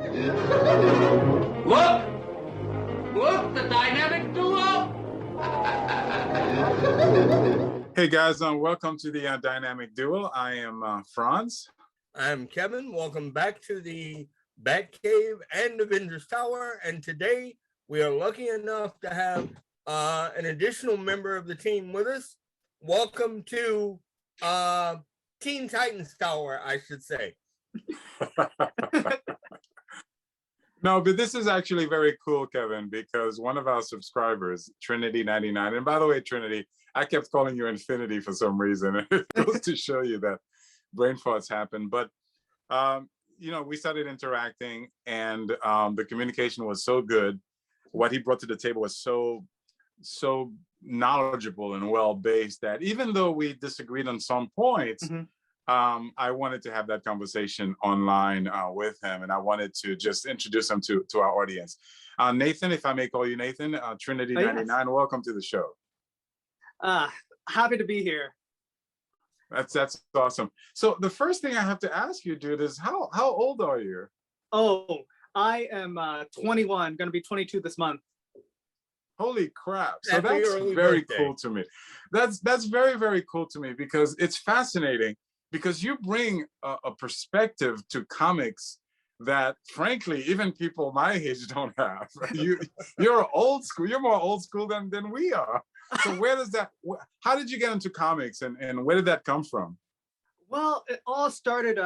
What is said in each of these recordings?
Look! Look, the dynamic duo! Hey guys, welcome to the Dynamic Duo. I am Franz. I'm Kevin. Welcome back to the Batcave and Avengers Tower. And today we are lucky enough to have an additional member of the team with us. Welcome to Teen Titans Tower, I should say. No, but this is actually very cool, Kevin, because one of our subscribers, Trinity99, and by the way, Trinity, I kept calling you Infinity for some reason. It goes to show you that brain farts happen. But, you know, we started interacting and the communication was so good. What he brought to the table was so knowledgeable and well-based that even though we disagreed on some points, I wanted to have that conversation online with him, and I wanted to just introduce him to our audience. Nathan, if I may call you Nathan, Trinity99, yes. Welcome to the show. Happy to be here. That's awesome. So the first thing I have to ask you, dude, is how old are you? Oh, I am 21, gonna be 22 this month. Holy crap. So that's very cool to me. That's very, very cool to me because it's fascinating. Because you bring a perspective to comics that, frankly, even people my age don't have. You're old school. You're more old school than we are. So where does that? How did you get into comics, and where did that come from? Well, it all started.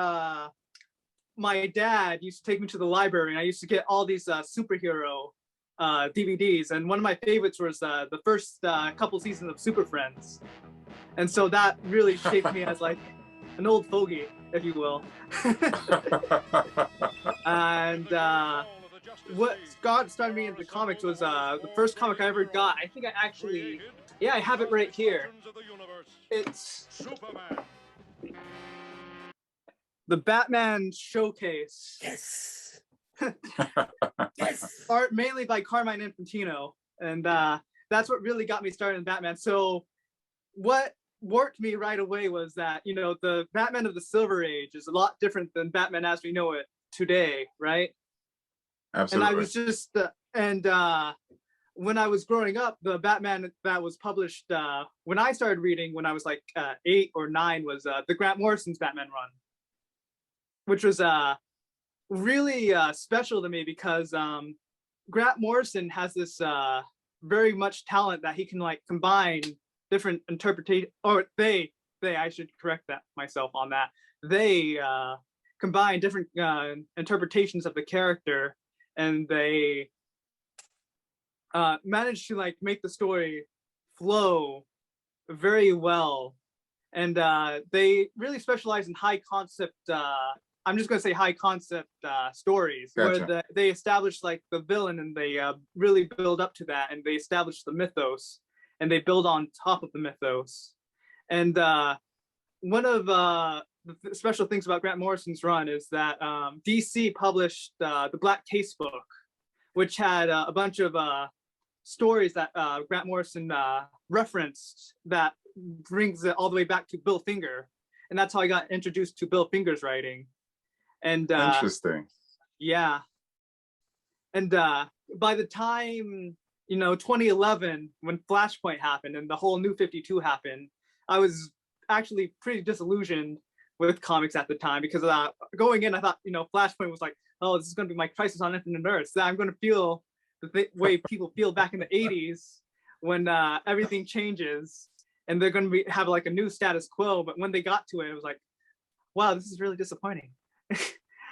My dad used to take me to the library, and I used to get all these superhero DVDs, and one of my favorites was the first couple seasons of Super Friends, and so that really shaped me as like an old fogey, if you will. And what started me into comics was the first comic I ever got. I think I actually, yeah, I have it right here. It's the Batman Showcase. Yes. Yes. Art mainly by Carmine Infantino, and that's what really got me started in Batman. So what worked me right away was that, you know, the Batman of the Silver Age is a lot different than Batman as we know it today, right? Absolutely. And I was just, when I was growing up, the Batman that was published, when I started reading, when I was like 8 or 9, was the Grant Morrison's Batman run, which was really special to me because Grant Morrison has this very much talent that he can like combine different interpretation, or I should correct that myself on that. They combine different interpretations of the character, and they manage to like make the story flow very well. And they really specialize in high concept, I'm just gonna say high concept stories. Gotcha. Where they establish like the villain, and they really build up to that, and they establish the mythos, and they build on top of the mythos. And one of the special things about Grant Morrison's run is that DC published the Black Case book, which had a bunch of stories that Grant Morrison referenced that brings it all the way back to Bill Finger. And that's how I got introduced to Bill Finger's writing. And interesting. Yeah. And by the time, you know, 2011, when Flashpoint happened and the whole New 52 happened, I was actually pretty disillusioned with comics at the time because going in, I thought, you know, Flashpoint was like, oh, this is going to be my Crisis on Infinite Earths. I'm going to feel the way people feel back in the 80s when everything changes and they're going to have like a new status quo. But when they got to it, it was like, wow, this is really disappointing.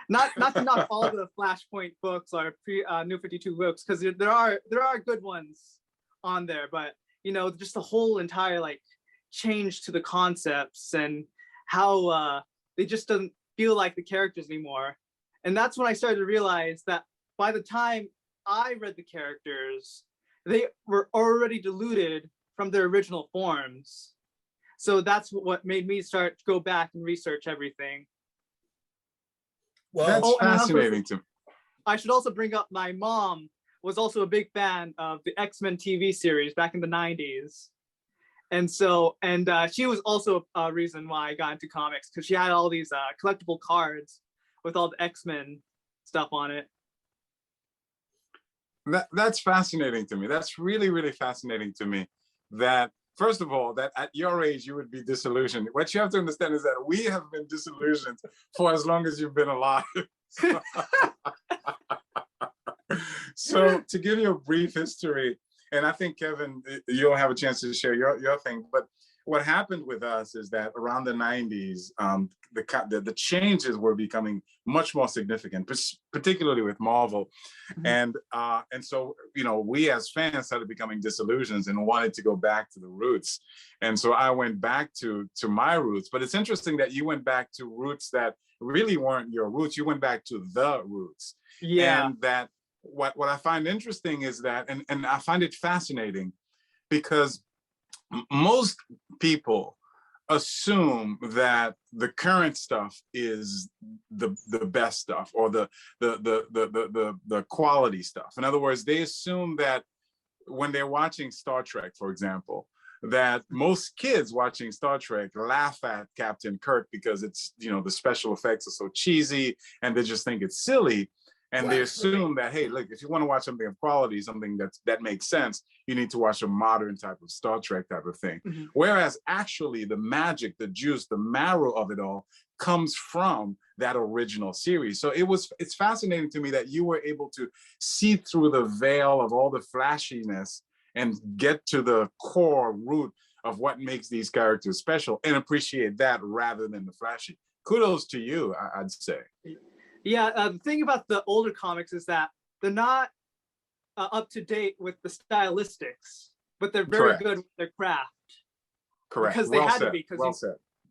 Not to knock all the Flashpoint books or New 52 books, because there are good ones on there, but you know, just the whole entire like change to the concepts and how they just doesn't feel like the characters anymore. And that's when I started to realize that by the time I read the characters, they were already diluted from their original forms. So that's what made me start to go back and research everything. Well, that's fascinating to me. I should also bring up my mom was also a big fan of the X-Men TV series back in the 90s. And so, she was also a reason why I got into comics, because she had all these collectible cards with all the X-Men stuff on it. That's fascinating to me. That's really, really fascinating to me. That first of all, that at your age you would be disillusioned. What you have to understand is that we have been disillusioned for as long as you've been alive. So to give you a brief history, and I think Kevin, you'll have a chance to share your thing. But what happened with us is that around the 90s, the changes were becoming much more significant, particularly with Marvel. And so, you know, we as fans started becoming disillusioned and wanted to go back to the roots. And so I went back to my roots. But it's interesting that you went back to roots that really weren't your roots. You went back to the roots. Yeah. And that what I find interesting is that, and I find it fascinating because most people assume that the current stuff is the best stuff, or the quality stuff. In other words, they assume that when they're watching Star Trek, for example, that most kids watching Star Trek laugh at Captain Kirk because it's, you know, the special effects are so cheesy and they just think it's silly. And they assume that, hey, look, if you want to watch something of quality, something that makes sense, you need to watch a modern type of Star Trek type of thing. Whereas actually the magic, the juice, the marrow of it all comes from that original series. So it's fascinating to me that you were able to see through the veil of all the flashiness and get to the core root of what makes these characters special and appreciate that rather than the flashy. Kudos to you, I'd say. Yeah, the thing about the older comics is that they're not up to date with the stylistics, but they're very good with their craft. Correct. Because they had to be,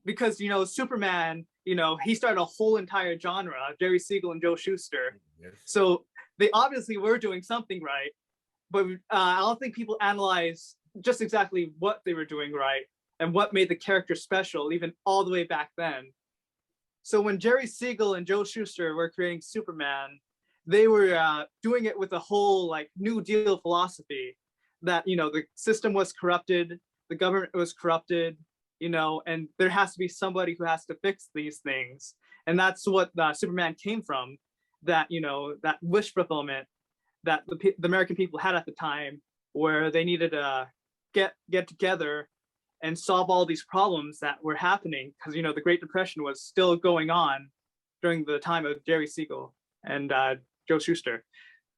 because you know, Superman, you know, he started a whole entire genre, Jerry Siegel and Joe Shuster. So they obviously were doing something right, but I don't think people analyze just exactly what they were doing right and what made the character special, even all the way back then. So when Jerry Siegel and Joe Shuster were creating Superman, they were doing it with a whole like New Deal philosophy that, you know, the system was corrupted, the government was corrupted, you know, and there has to be somebody who has to fix these things. And that's what Superman came from, that, you know, that wish fulfillment that the American people had at the time, where they needed to get together and solve all these problems that were happening, because, you know, the Great Depression was still going on during the time of Jerry Siegel and Joe Shuster.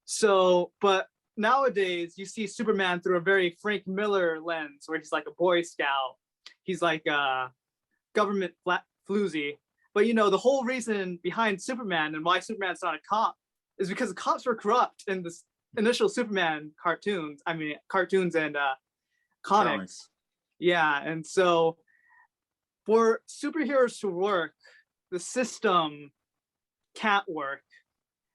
So, but nowadays you see Superman through a very Frank Miller lens, where he's like a Boy Scout, he's like a government floozy. But, you know, the whole reason behind Superman and why Superman's not a cop is because the cops were corrupt in the initial Superman cartoons. I mean, cartoons and comics. Yeah, and so for superheroes to work, the system can't work,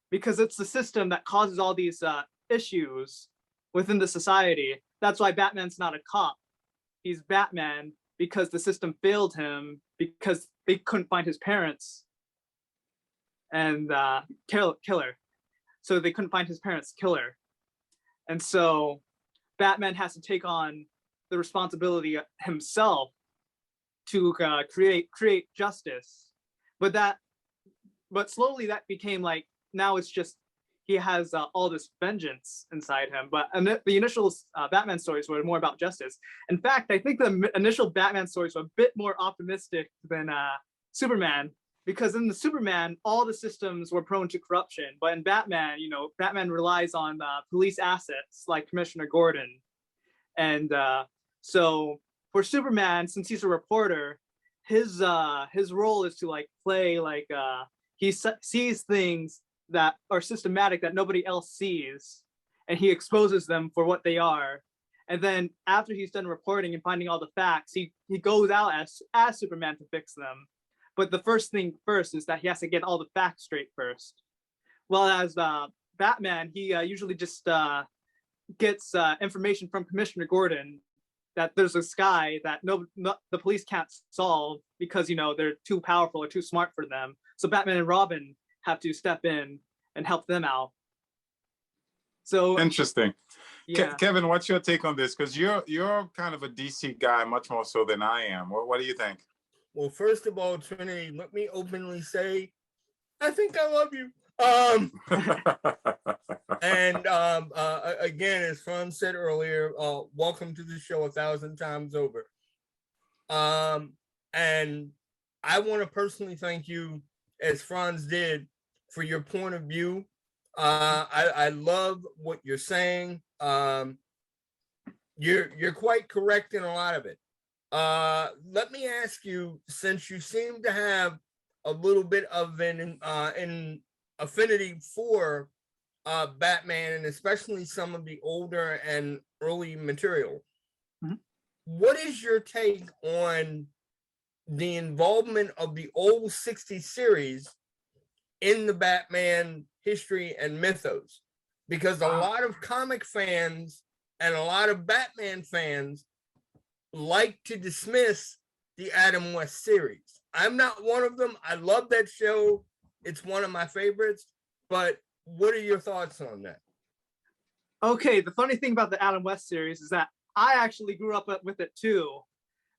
because it's the system that causes all these issues within the society. That's why Batman's not a cop. He's Batman because the system failed him, because they couldn't find his parents and killer. So they couldn't find his parents' killer. And so Batman has to take on the responsibility himself to create justice. But slowly that became like, now it's just he has all this vengeance inside him. But the initial Batman stories were more about justice. In fact, I think the initial Batman stories were a bit more optimistic than Superman, because in the Superman, all the systems were prone to corruption. But in Batman, you know, Batman relies on police assets like Commissioner Gordon. And so for Superman, since he's a reporter, his role is to like play like he sees things that are systematic that nobody else sees, and he exposes them for what they are. And then after he's done reporting and finding all the facts, he goes out as Superman to fix them. But the first thing first is that he has to get all the facts straight first. Well, as Batman, he usually just gets information from Commissioner Gordon that there's a sky that the police can't solve because, you know, they're too powerful or too smart for them. So Batman and Robin have to step in and help them out. So interesting. Yeah. Kevin, what's your take on this? Because you're kind of a DC guy, much more so than I am. What do you think? Well, first of all, Trinity, let me openly say, I think I love you. And again, as Franz said earlier, welcome to the show 1,000 times over. And I want to personally thank you, as Franz did, for your point of view. I love what you're saying. You're quite correct in a lot of it. Let me ask you, since you seem to have a little bit of an affinity for Batman, and especially some of the older and early material, what is your take on the involvement of the old 60s series in the Batman history and mythos? Because a lot of comic fans and a lot of Batman fans like to dismiss the Adam West series. I'm not one of them. I love that show. It's one of my favorites. But what are your thoughts on that? Okay, the funny thing about the Adam West series is that I actually grew up with it too,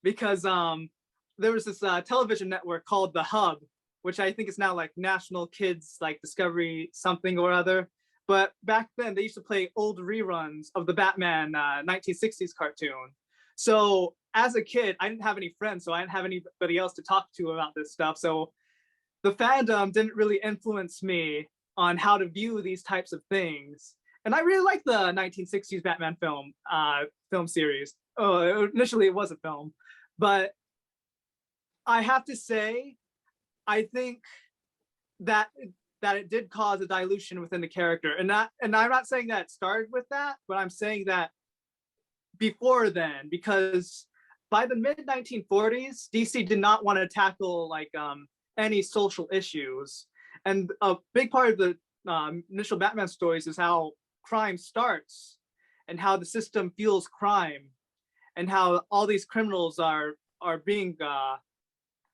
because there was this television network called The Hub, which I think is now like National Kids like Discovery something or other. But back then they used to play old reruns of the Batman 1960s cartoon. So as a kid, I didn't have any friends, so I didn't have anybody else to talk to about this stuff. So the fandom didn't really influence me on how to view these types of things. And I really like the 1960s Batman film series. Oh, initially it was a film, but I have to say, I think that it did cause a dilution within the character. And I'm not saying that it started with that, but I'm saying that before then, because by the mid 1940s, DC did not want to tackle like any social issues. And a big part of the initial Batman stories is how crime starts and how the system fuels crime and how all these criminals are being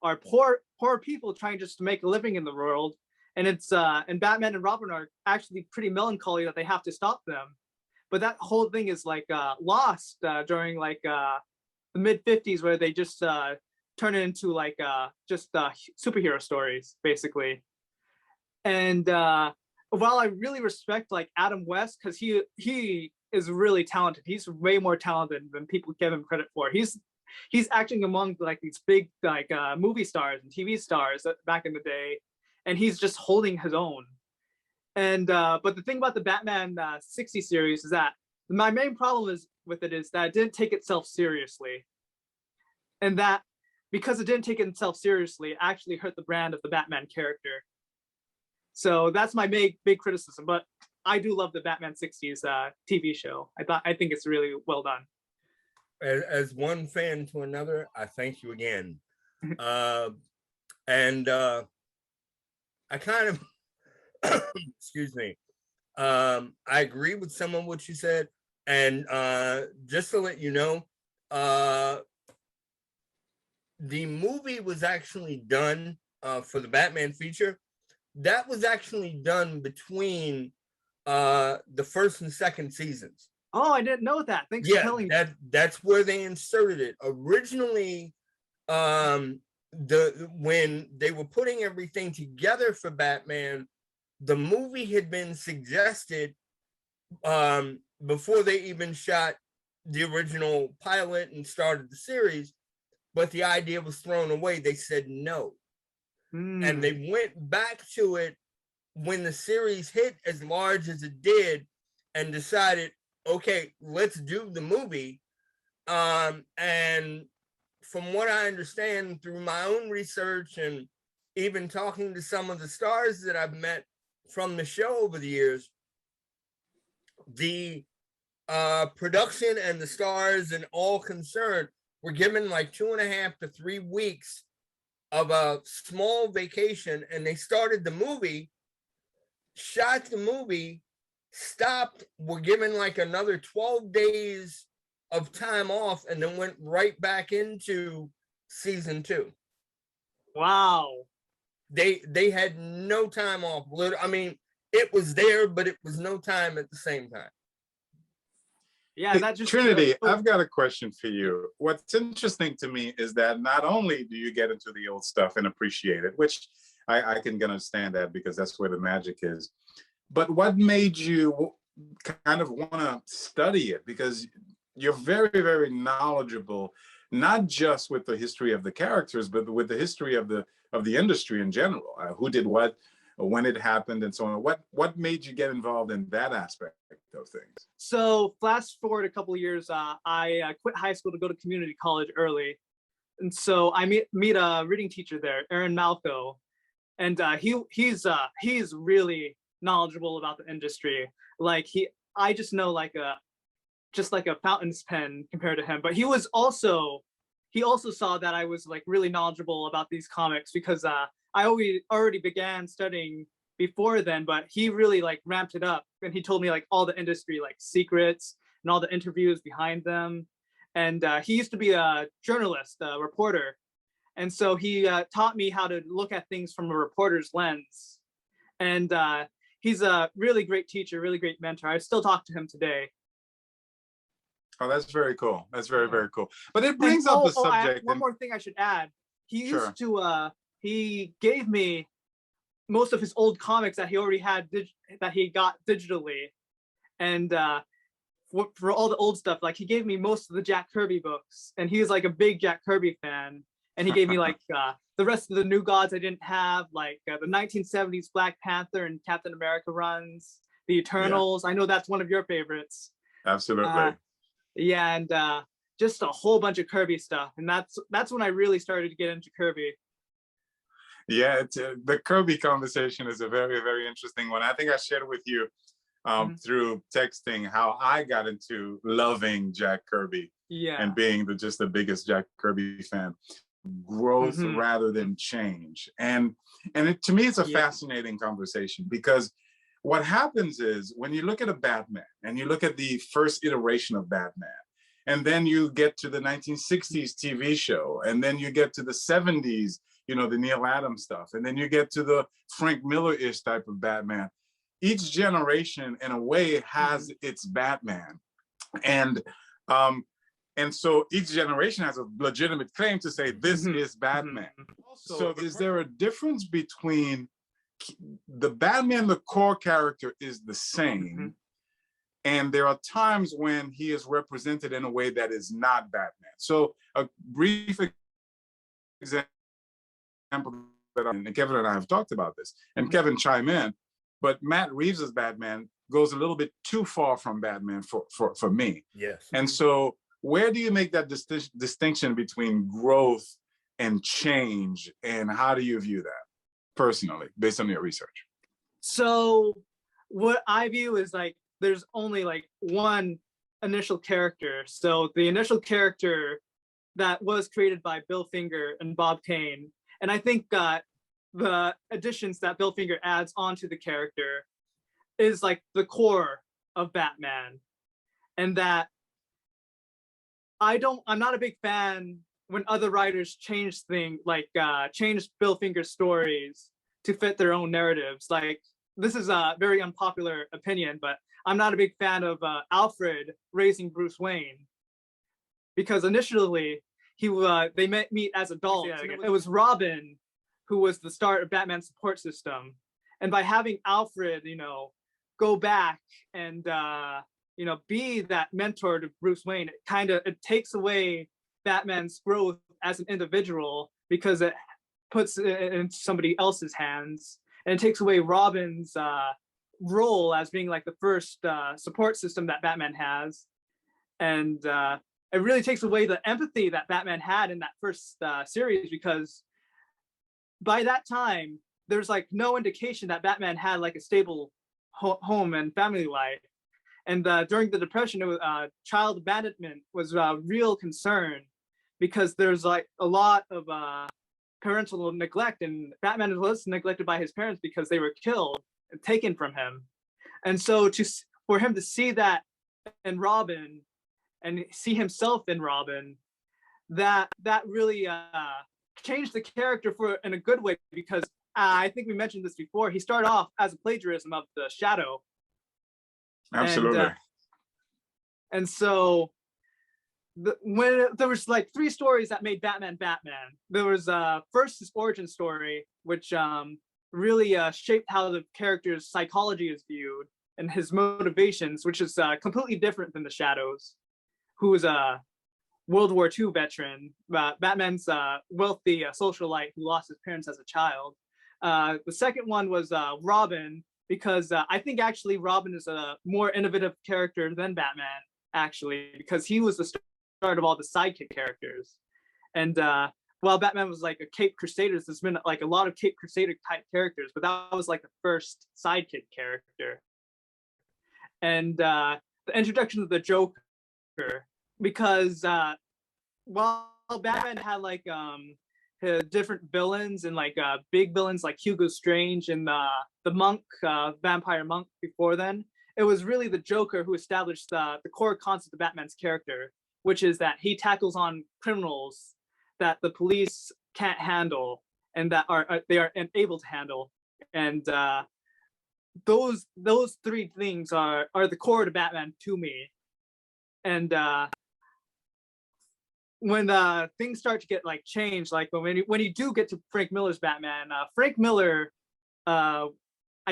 are poor people trying just to make a living in the world. And it's and Batman and Robin are actually pretty melancholy that they have to stop them. But that whole thing is like lost during like the mid 50s, where they just turn it into like just superhero stories basically. And while I really respect like Adam West, because he is really talented, he's way more talented than people give him credit for. He's acting among like these big like movie stars and TV stars back in the day, and he's just holding his own. And but the thing about the Batman 60 series is that my main problem with it is that it didn't take itself seriously, and that because it didn't take itself seriously, it actually hurt the brand of the Batman character. So that's my big criticism. But I do love the Batman 60s TV show. I think it's really well done. As one fan to another, I thank you again. And I kind of excuse me. I agree with some of what you said. And just to let you know, the movie was actually done for the Batman feature. That was actually done between the first and second seasons. Oh, I didn't know that. Thanks for telling me. That's where they inserted it. Originally, when they were putting everything together for Batman, the movie had been suggested before they even shot the original pilot and started the series, but the idea was thrown away. They said no. And they went back to it when the series hit as large as it did and decided, okay, let's do the movie. And from what I understand through my own research and even talking to some of the stars that I've met from the show over the years, the production and the stars and all concerned were given like 2.5 to 3 weeks of a small vacation, and they started the movie, shot the movie, stopped, were given like another 12 days of time off, and then went right back into season 2. Wow. They had no time off. I mean, it was there, but it was no time at the same time. Yeah, that just Trinity, I've got a question for you. What's interesting to me is that not only do you get into the old stuff and appreciate it, which I can understand that because that's where the magic is. But what made you kind of want to study it? Because you're very, very knowledgeable, not just with the history of the characters, but with the history of the industry in general. Who did what, when it happened, and so on. What made you get involved in that aspect of things? So flash forward a couple of years, I quit high school to go to community college early. And so I meet a reading teacher there, Aaron Malco, and he's really knowledgeable about the industry. Like I just know like a fountain's pen compared to him. But he also saw that I was like really knowledgeable about these comics because I already began studying before then, but he really like ramped it up, and he told me like all the industry like secrets and all the interviews behind them. And he used to be a journalist, a reporter, and so he taught me how to look at things from a reporter's lens. And he's a really great teacher, really great mentor. I still talk to him today. Oh, that's very cool. That's very, very cool. But it brings up the subject. One more thing I should add. He used to, he gave me most of his old comics that he already had, that he got digitally. And for all the old stuff, like he gave me most of the Jack Kirby books. And he was like a big Jack Kirby fan. And he gave me like the rest of the New Gods I didn't have, like the 1970s Black Panther and Captain America runs, the Eternals. Yeah. I know that's one of your favorites. Absolutely. Yeah, and just a whole bunch of Kirby stuff, and that's when I really started to get into Kirby. Yeah, the Kirby conversation is a very, very interesting one. I think I shared with you through texting how I got into loving Jack Kirby, and being just the biggest Jack Kirby fan. Growth rather than change, and to me, it's a fascinating conversation because what happens is when you look at a Batman and you look at the first iteration of Batman, and then you get to the 1960s TV show, and then you get to the 70s, you know, the Neil Adams stuff, and then you get to the Frank Miller-ish type of Batman. Each generation, in a way, has its Batman. And so each generation has a legitimate claim to say, this is Batman. So is there a difference between the Batman, the core character is the same, and there are times when he is represented in a way that is not Batman? So a brief example that and Kevin and I have talked about this, and Kevin chime in, but Matt Reeves's Batman goes a little bit too far from Batman for me. Yes. And so where do you make that distinction between growth and change, and how do you view that personally, based on your research? So what I view is like, there's only like one initial character. So the initial character that was created by Bill Finger and Bob Kane. And I think that the additions that Bill Finger adds onto the character is like the core of Batman. And that I'm not a big fan when other writers change things, like change Bill Finger's stories to fit their own narratives. Like, this is a very unpopular opinion, but I'm not a big fan of Alfred raising Bruce Wayne, because initially they meet as adults. It was Robin who was the start of Batman's support system, and by having Alfred, you know, go back and you know, be that mentor to Bruce Wayne, it takes away Batman's growth as an individual, because it puts it in somebody else's hands, and it takes away Robin's role as being like the first support system that Batman has. And it really takes away the empathy that Batman had in that first series, because by that time, there's like no indication that Batman had like a stable home and family life. And during the Depression, child abandonment was a real concern, because there's like a lot of parental neglect, and Batman was neglected by his parents because they were killed and taken from him. And so for him to see that in Robin and see himself in Robin, that really changed the character in a good way, because I think we mentioned this before, he started off as a plagiarism of the Shadow. Absolutely. And so when there was like 3 stories that made Batman Batman. There was first his origin story, which really shaped how the character's psychology is viewed and his motivations, which is completely different than the Shadows, who is a World War II veteran. Batman's wealthy socialite who lost his parents as a child. The second one was Robin, because I think actually Robin is a more innovative character than Batman, actually, because he was the start of all the sidekick characters. And while Batman was like a Cape Crusaders, there's been like a lot of Cape Crusader type characters, but that was like the first sidekick character. And the introduction of the Joker, because while Batman had like different villains and like big villains like Hugo Strange and the monk, vampire monk before then, it was really the Joker who established the core concept of Batman's character, which is that he tackles on criminals that the police can't handle and that they are unable to handle. And those 3 things are the core to Batman to me. And when things start to get like changed, like when you do get to Frank Miller's Batman, Frank Miller, I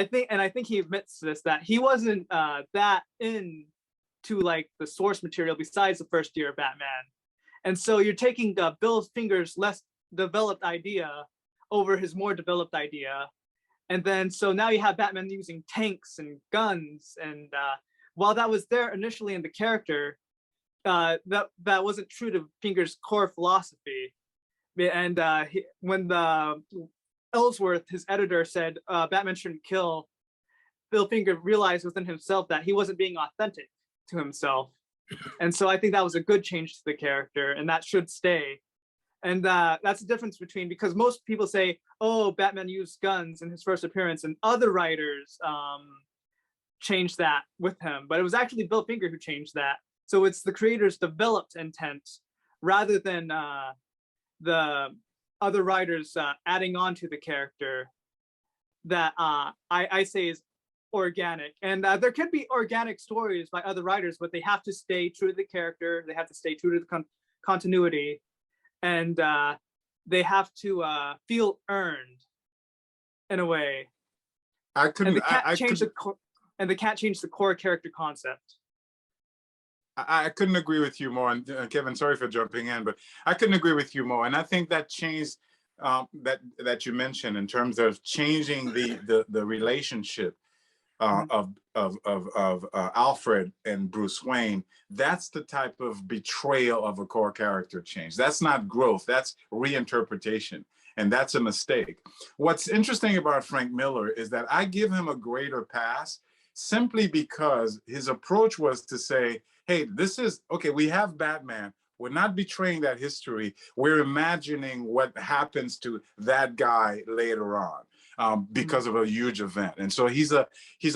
think he admits this, that he wasn't that into like the source material besides the first year of Batman. And so you're taking Bill Finger's less developed idea over his more developed idea. And then so now you have Batman using tanks and guns. And while that was there initially in the character, that wasn't true to Finger's core philosophy. And when Ellsworth, his editor, said Batman shouldn't kill, Bill Finger realized within himself that he wasn't being authentic to himself. And so I think that was a good change to the character, and that should stay. And that's the difference between, because most people say, oh, Batman used guns in his first appearance, and other writers changed that with him. But it was actually Bill Finger who changed that. So it's the creator's developed intent rather than the other writers adding on to the character that I say is organic. And there could be organic stories by other writers, but they have to stay true to the character. They have to stay true to the continuity, and they have to feel earned in a way. I couldn't. And they can't change the core character concept. I couldn't agree with you more. And Kevin, sorry for jumping in, but I couldn't agree with you more. And I think that change that you mentioned in terms of changing the relationship of Alfred and Bruce Wayne, that's the type of betrayal of a core character change. That's not growth, that's reinterpretation. And that's a mistake. What's interesting about Frank Miller is that I give him a greater pass simply because his approach was to say, hey, this is, okay, we have Batman. We're not betraying that history. We're imagining what happens to that guy later on because of a huge event. And so he's a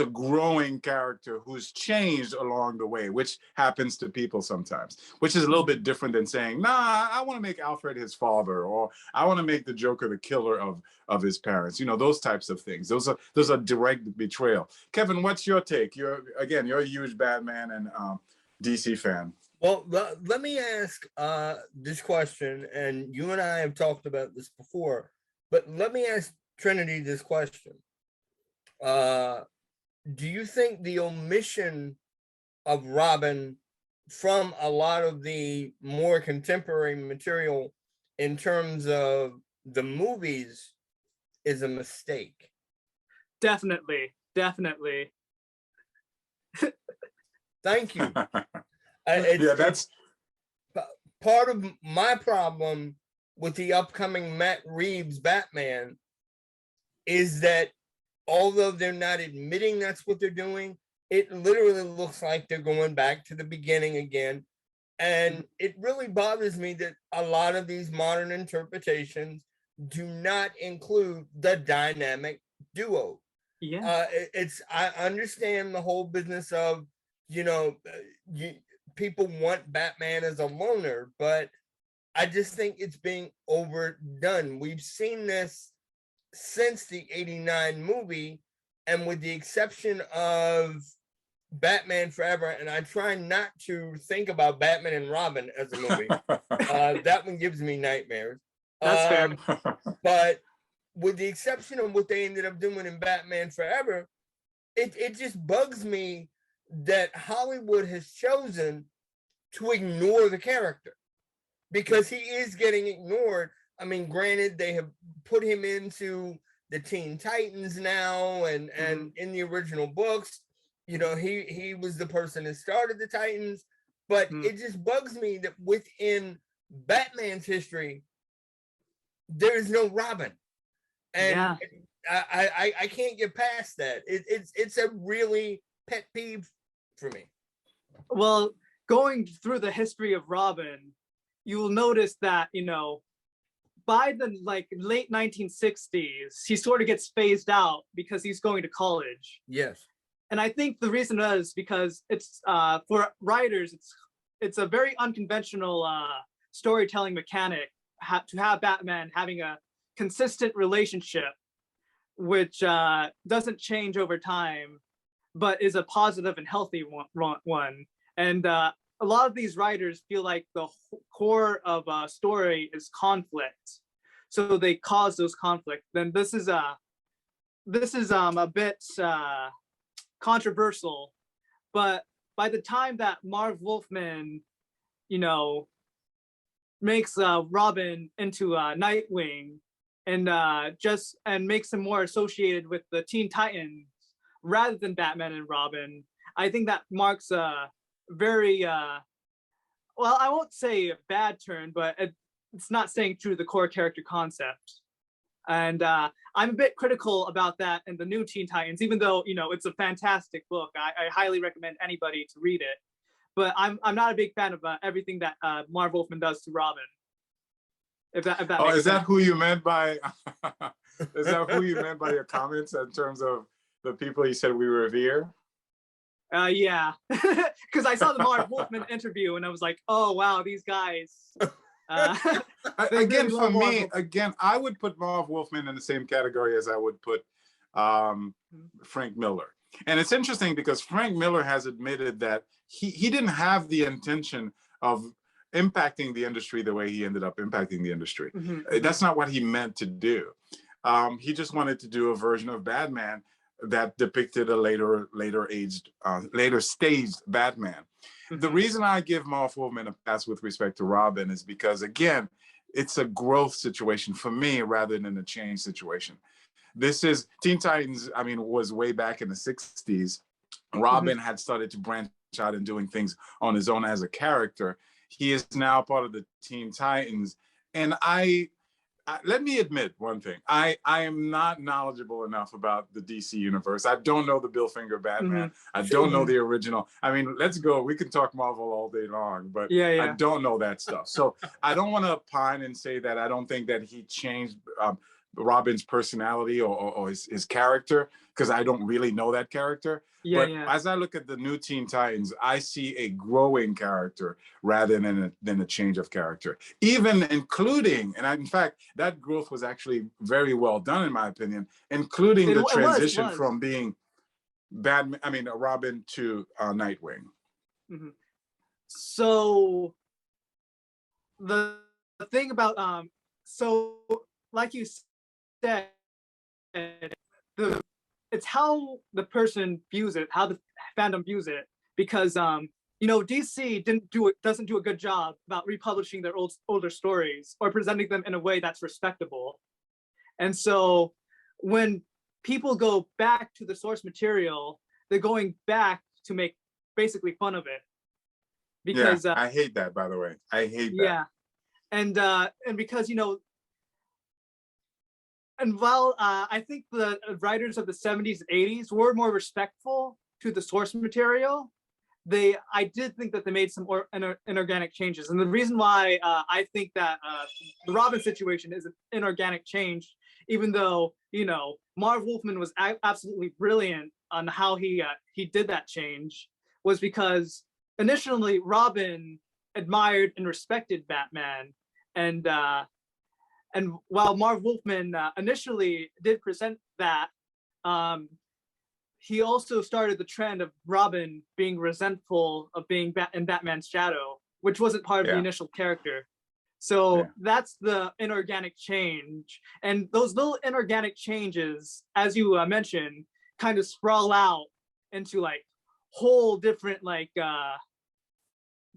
growing character who's changed along the way, which happens to people sometimes, which is a little bit different than saying, nah, I want to make Alfred his father, or I want to make the Joker the killer of his parents. You know, those types of things. Those are direct betrayal. Kevin, what's your take? You're a huge Batman and DC fan. Well, let me ask this question, and you and I have talked about this before, but let me ask Trinity this question. Do you think the omission of Robin from a lot of the more contemporary material in terms of the movies is a mistake? Definitely. Thank you. Yeah, that's part of my problem with the upcoming Matt Reeves Batman is that although they're not admitting that's what they're doing, it literally looks like they're going back to the beginning again. And it really bothers me that a lot of these modern interpretations do not include the dynamic duo. Yeah. I understand the whole business of, people want Batman as a loner, but I just think it's being overdone. We've seen this since the '89 movie, and with the exception of Batman Forever, and I try not to think about Batman and Robin as a movie. That one gives me nightmares. That's fair. But with the exception of what they ended up doing in Batman Forever, it just bugs me that Hollywood has chosen to ignore the character, because he is getting ignored. I mean, granted, they have put him into the Teen Titans now, and in the original books, you know, he was the person that started the Titans, but it just bugs me that within Batman's history, there is no Robin, and I can't get past that. It's a really pet peeve for me. Well, going through the history of Robin, you will notice that, you know, by the late 1960s, he sort of gets phased out because he's going to college. Yes. And I think the reason is because it's for writers, it's a very unconventional storytelling mechanic to have Batman having a consistent relationship, which doesn't change over time, but is a positive and healthy one. And a lot of these writers feel like the core of a story is conflict, so they cause those conflicts. Then this is a bit controversial, but by the time that Marv Wolfman, you know, makes Robin into Nightwing, and makes him more associated with the Teen Titans rather than Batman and Robin, I think that marks a very well, I won't say a bad turn, but it's not staying true to the core character concept. And I'm a bit critical about that in the new Teen Titans, even though, you know, it's a fantastic book. I highly recommend anybody to read it. But I'm not a big fan of everything that Marv Wolfman does to Robin. If that makes sense. Is that who you meant by is that who you meant by your comments in terms of the people you said we revere? Yeah, because I saw the Marv Wolfman interview and I was like, oh wow, these guys. Again, for me, I would put Marv Wolfman in the same category as I would put Frank Miller. And it's interesting because Frank Miller has admitted that he didn't have the intention of impacting the industry the way he ended up impacting the industry. That's not what he meant to do. He just wanted to do a version of Batman that depicted a later staged Batman. The reason I give Marv Wolfman a pass with respect to Robin is because, again, it's a growth situation for me rather than a change situation. This is Teen Titans, I mean, was way back in the 60s. Robin had started to branch out and doing things on his own as a character. He is now part of the Teen Titans. And let me admit one thing. I am not knowledgeable enough about the DC universe. I don't know the Bill Finger Batman. I don't know the original. I mean, let's go. We can talk Marvel all day long, but I don't know that stuff. So I don't want to opine and say that I don't think that he changed Robin's personality or his character, because I don't really know that character. As I look at the new Teen Titans, I see a growing character rather than a change of character, even including, and in fact, that growth was actually very well done, in my opinion, including the transition from being Robin to Nightwing. So the thing about, so like you said, it's how the person views it, how the fandom views it, because you know, DC doesn't do a good job about republishing their older stories or presenting them in a way that's respectable. And so when people go back to the source material, they're going back to make basically fun of it. Because I hate that, by the way. I hate that. Yeah, and because, you know, and while I think the writers of the 70s and 80s were more respectful to the source material, I did think that they made some inorganic changes. And the reason why I think that the Robin situation is an inorganic change, even though, you know, Marv Wolfman was absolutely brilliant on how he did that change, was because initially Robin admired and respected Batman, and while Marv Wolfman initially did present that, he also started the trend of Robin being resentful of being in Batman's shadow, which wasn't part of the initial character. So that's the inorganic change. And those little inorganic changes, as you mentioned, kind of sprawl out into like whole different like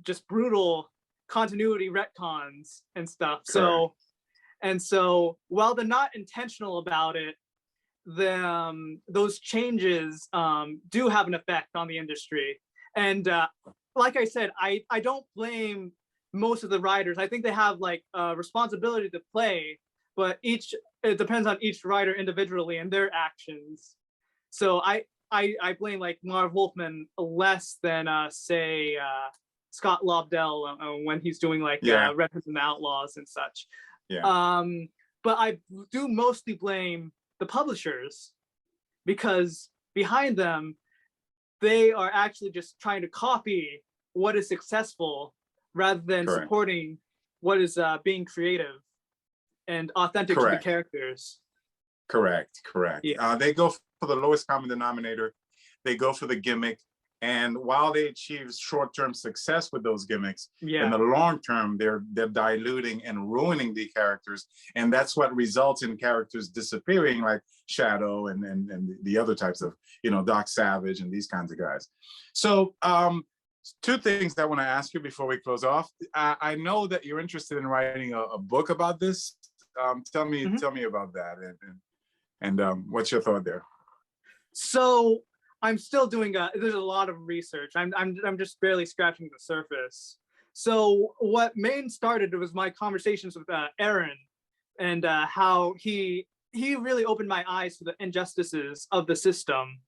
just brutal continuity retcons and stuff. Correct. So while they're not intentional about it, those changes do have an effect on the industry. And like I said, I don't blame most of the writers. I think they have like a responsibility to play, but it depends on each writer individually and their actions. So I blame like Marv Wolfman less than say Scott Lobdell when he's doing like Red Hoods and Outlaws and such. But I do mostly blame the publishers, because behind them, they are actually just trying to copy what is successful rather than supporting what is being creative and authentic to the characters. Correct. They go for the lowest common denominator. They go for the gimmick. And while they achieve short-term success with those gimmicks, in the long term, they're diluting and ruining the characters. And that's what results in characters disappearing, like Shadow and the other types of, Doc Savage and these kinds of guys. So two things that I want to ask you before we close off. I know that you're interested in writing a book about this. Tell me about that, and what's your thought there? So I'm still doing there's a lot of research. I'm just barely scratching the surface. So what main started was my conversations with Aaron, and how he really opened my eyes to the injustices of the system.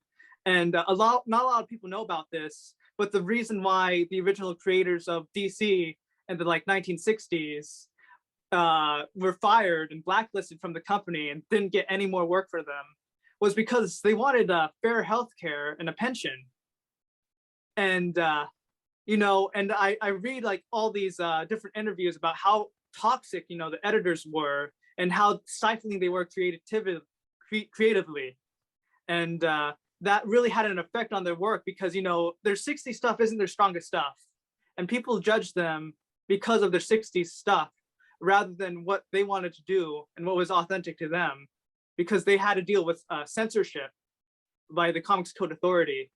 And not a lot of people know about this, but the reason why the original creators of DC in the like 1960s were fired and blacklisted from the company and didn't get any more work for them was because they wanted fair health care and a pension. And, and I read like all these different interviews about how toxic, the editors were and how stifling they were creatively. And that really had an effect on their work because, their 60s stuff isn't their strongest stuff. And people judge them because of their 60s stuff rather than what they wanted to do and what was authentic to them, because they had to deal with censorship by the Comics Code Authority,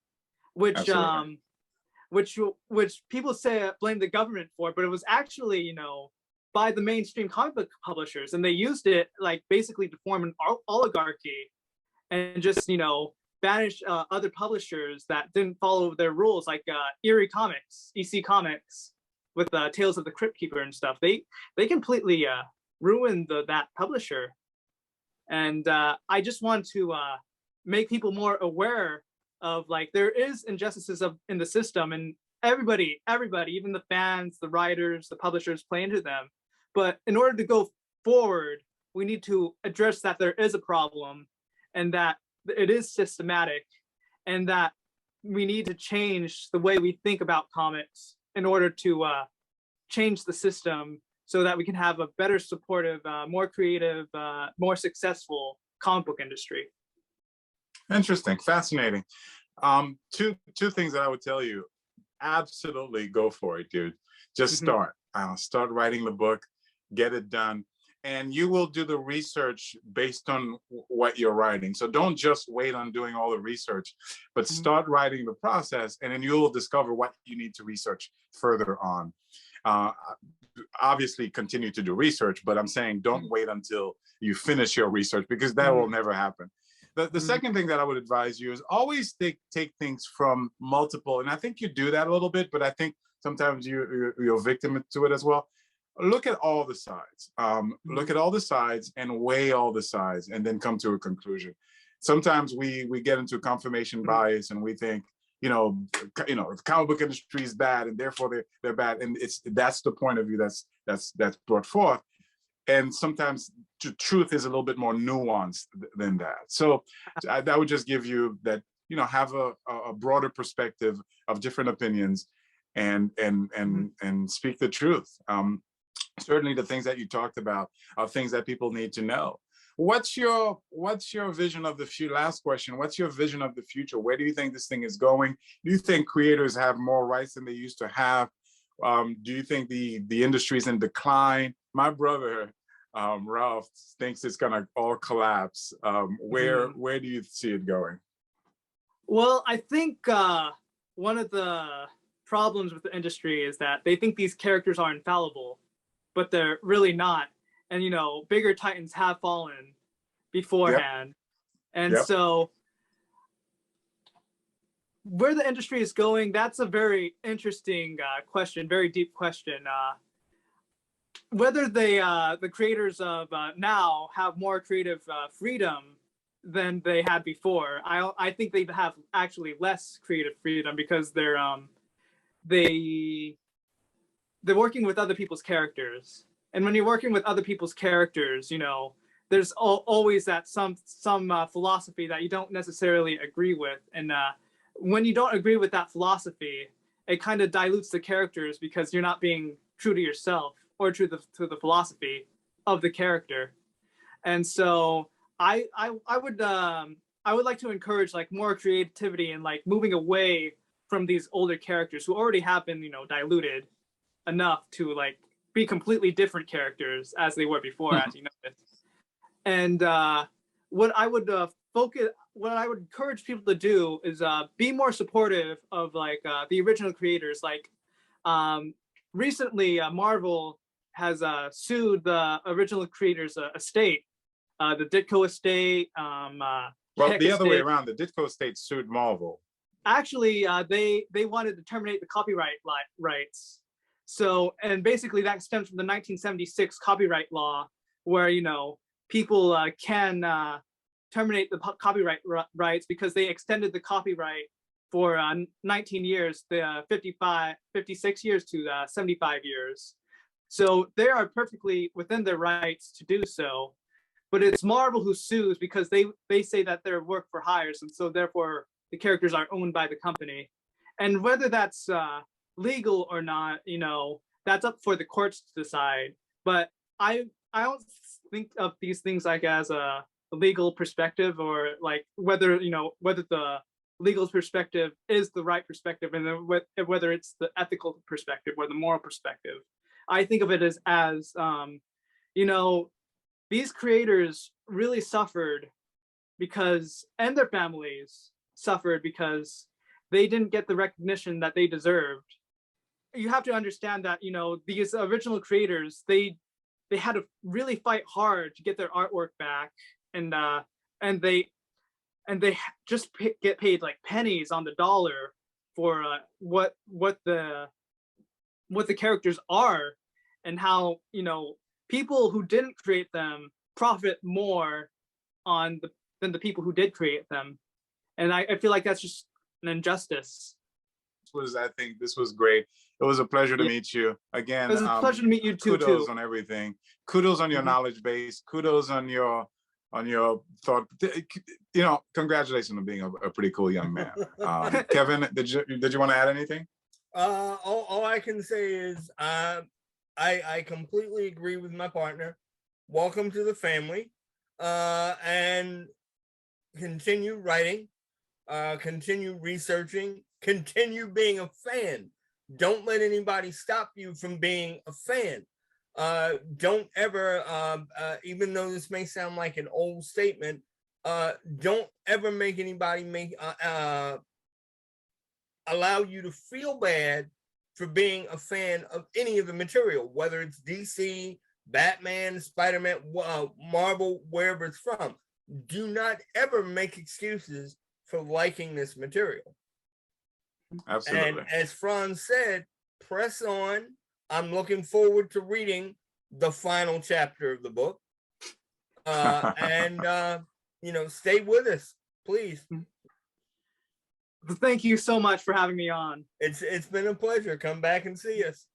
which people say blame the government for, but it was actually, by the mainstream comic book publishers, and they used it like basically to form an oligarchy and just, banish other publishers that didn't follow their rules, like Eerie Comics, EC Comics, with Tales of the Crypt Keeper and stuff. They completely ruined that publisher. And I just want to make people more aware of like there is injustices in the system, and everybody, even the fans, the writers, the publishers play into them. But in order to go forward, we need to address that there is a problem and that it is systematic, and that we need to change the way we think about comics in order to change the system so that we can have a better supportive, more creative, more successful comic book industry. Interesting, fascinating. Two things that I would tell you: absolutely go for it, dude. Just start. Start writing the book, get it done, and you will do the research based on what you're writing. So don't just wait on doing all the research, but start writing the process, and then you'll discover what you need to research further on. Obviously continue to do research, but I'm saying don't wait until you finish your research, because that will never happen. The second thing that I would advise you is always take things from multiple, and I think you do that a little bit, but I think sometimes you're a victim to it as well. Look at all the sides. Look at all the sides and weigh all the sides, and then come to a conclusion. Sometimes we get into confirmation bias, and we think, the comic book industry is bad, and therefore they're bad, and that's the point of view that's brought forth. And sometimes the truth is a little bit more nuanced than that. So I would just give you that, have a broader perspective of different opinions, and speak the truth. Certainly the things that you talked about are things that people need to know. What's your vision of the future? Last question. What's your vision of the future? Where do you think this thing is going? Do you think creators have more rights than they used to have? Do you think the industry is in decline? My brother, Ralph, thinks it's gonna all collapse. Where do you see it going? Well, I think one of the problems with the industry is that they think these characters are infallible, but they're really not. And, you know, bigger titans have fallen beforehand. Yep. And so where the industry is going, that's a very interesting question, very deep question. Whether the creators of now have more creative freedom than they had before, I think they have actually less creative freedom because they're working with other people's characters. And when you're working with other people's characters, you know, there's always that some philosophy that you don't necessarily agree with. And when you don't agree with that philosophy, it kind of dilutes the characters because you're not being true to yourself or true to the philosophy of the character. And so I would like to encourage like more creativity and like moving away from these older characters who already have been, you know, diluted enough to like be completely different characters as they were before, as you noticed. And what I would encourage people to do is be more supportive of like the original creators. Like recently, Marvel has sued the original creators' estate, the Ditko estate. Well, the other way around, the Ditko estate sued Marvel. Actually, they wanted to terminate the copyright rights. So, and basically that stems from the 1976 copyright law, where, you know, people can terminate the copyright rights because they extended the copyright for 19 years, 56 years to 75 years. So they are perfectly within their rights to do so. But it's Marvel who sues because they say that they're work for hires, and so therefore the characters are owned by the company. And whether that's legal or not, you know, that's up for the courts to decide. But I don't think of these things like as a legal perspective, or like whether, you know, whether the legal perspective is the right perspective and then whether it's the ethical perspective or the moral perspective. I think of it as you know, these creators really suffered because, and their families suffered because they didn't get the recognition that they deserved. You have to understand that, you know, these original creators, they had to really fight hard to get their artwork back, and they just get paid like pennies on the dollar for what the characters are, and how, you know, people who didn't create them profit more than the people who did create them. And I feel like that's just an injustice. I think this was great. It was a pleasure to meet you again. It was a pleasure to meet you too. Kudos on everything. Kudos on your knowledge base. Kudos on your thought. You know, congratulations on being a pretty cool young man. Kevin, did you want to add anything? All I can say is I completely agree with my partner. Welcome to the family, and continue writing, continue researching, continue being a fan. Don't let anybody stop you from being a fan. Don't ever, even though this may sound like an old statement, don't ever make anybody allow you to feel bad for being a fan of any of the material, whether it's DC, Batman, Spider-Man, Marvel, wherever it's from. Do not ever make excuses for liking this material. Absolutely. And as Franz said, press on. I'm looking forward to reading the final chapter of the book. And you know, stay with us, please. Thank you so much for having me on. It's been a pleasure. Come back and see us.